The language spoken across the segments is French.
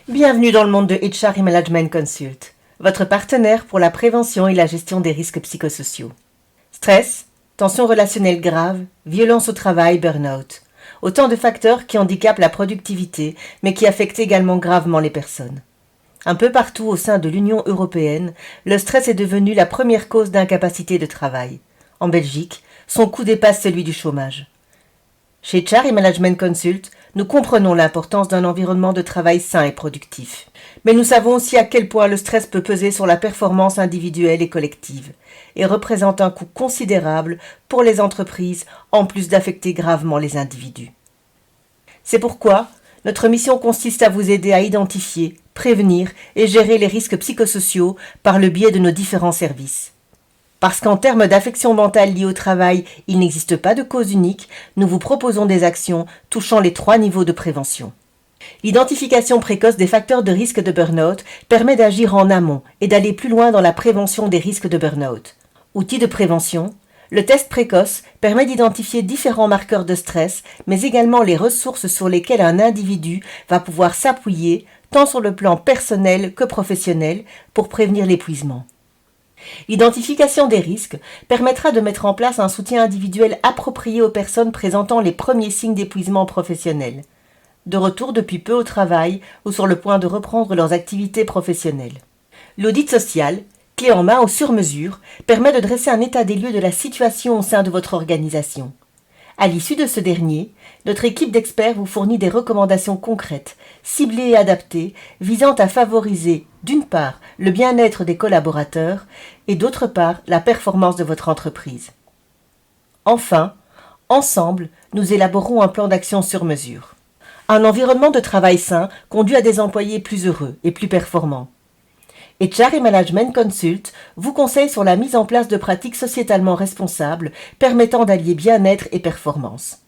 Bienvenue dans le monde de HR et Management Consult, votre partenaire pour la prévention et la gestion des risques psychosociaux. Stress, tensions relationnelles graves, violence au travail, burn-out. Autant de facteurs qui handicapent la productivité, mais qui affectent également gravement les personnes. Un peu partout au sein de l'Union européenne, le stress est devenu la première cause d'incapacité de travail. En Belgique, son coût dépasse celui du chômage. Chez HR et Management Consult, nous comprenons l'importance d'un environnement de travail sain et productif. Mais nous savons aussi à quel point le stress peut peser sur la performance individuelle et collective et représente un coût considérable pour les entreprises en plus d'affecter gravement les individus. C'est pourquoi notre mission consiste à vous aider à identifier, prévenir et gérer les risques psychosociaux par le biais de nos différents services. Parce qu'en termes d'affection mentale liée au travail, il n'existe pas de cause unique, nous vous proposons des actions touchant les 3 niveaux de prévention. L'identification précoce des facteurs de risque de burn-out permet d'agir en amont et d'aller plus loin dans la prévention des risques de burn-out. Outil de prévention, le test précoce permet d'identifier différents marqueurs de stress, mais également les ressources sur lesquelles un individu va pouvoir s'appuyer, tant sur le plan personnel que professionnel, pour prévenir l'épuisement. L'identification des risques permettra de mettre en place un soutien individuel approprié aux personnes présentant les premiers signes d'épuisement professionnel, de retour depuis peu au travail ou sur le point de reprendre leurs activités professionnelles. L'audit social, clé en main ou sur mesure, permet de dresser un état des lieux de la situation au sein de votre organisation. À l'issue de ce dernier, notre équipe d'experts vous fournit des recommandations concrètes, ciblées et adaptées, visant à favoriser, d'une part, le bien-être des collaborateurs et d'autre part, la performance de votre entreprise. Enfin, ensemble, nous élaborons un plan d'action sur mesure. Un environnement de travail sain conduit à des employés plus heureux et plus performants. HR et Management Consult vous conseille sur la mise en place de pratiques sociétalement responsables permettant d'allier bien-être et performance.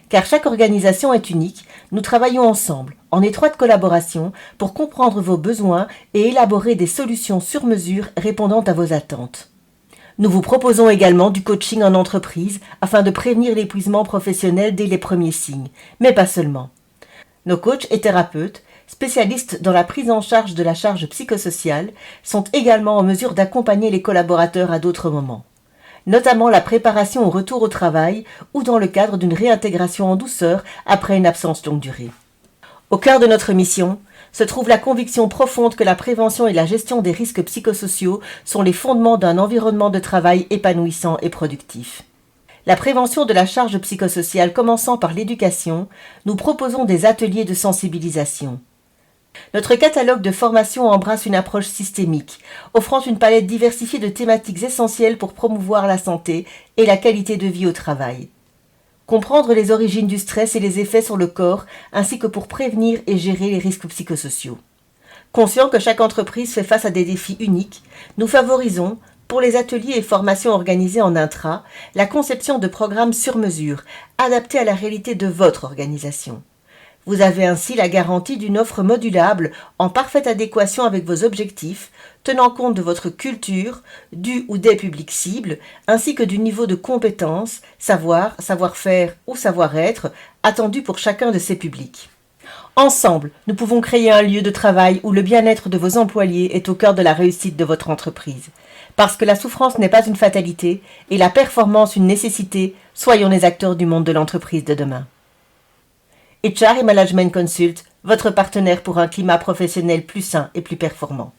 Car chaque organisation est unique, nous travaillons ensemble, en étroite collaboration, pour comprendre vos besoins et élaborer des solutions sur mesure répondant à vos attentes. Nous vous proposons également du coaching en entreprise afin de prévenir l'épuisement professionnel dès les premiers signes, mais pas seulement. Nos coachs et thérapeutes, spécialistes dans la prise en charge de la charge psychosociale, sont également en mesure d'accompagner les collaborateurs à d'autres moments, notamment la préparation au retour au travail ou dans le cadre d'une réintégration en douceur après une absence longue durée. Au cœur de notre mission se trouve la conviction profonde que la prévention et la gestion des risques psychosociaux sont les fondements d'un environnement de travail épanouissant et productif. La prévention de la charge psychosociale commençant par l'éducation, nous proposons des ateliers de sensibilisation. Notre catalogue de formations embrasse une approche systémique, offrant une palette diversifiée de thématiques essentielles pour promouvoir la santé et la qualité de vie au travail. Comprendre les origines du stress et les effets sur le corps, ainsi que pour prévenir et gérer les risques psychosociaux. Conscient que chaque entreprise fait face à des défis uniques, nous favorisons, pour les ateliers et formations organisés en intra, la conception de programmes sur mesure, adaptés à la réalité de votre organisation. Vous avez ainsi la garantie d'une offre modulable en parfaite adéquation avec vos objectifs, tenant compte de votre culture, du ou des publics cibles, ainsi que du niveau de compétences, savoir, savoir-faire ou savoir-être attendu pour chacun de ces publics. Ensemble, nous pouvons créer un lieu de travail où le bien-être de vos employés est au cœur de la réussite de votre entreprise. Parce que la souffrance n'est pas une fatalité et la performance une nécessité, soyons les acteurs du monde de l'entreprise de demain. HR et Management Consult, votre partenaire pour un climat professionnel plus sain et plus performant.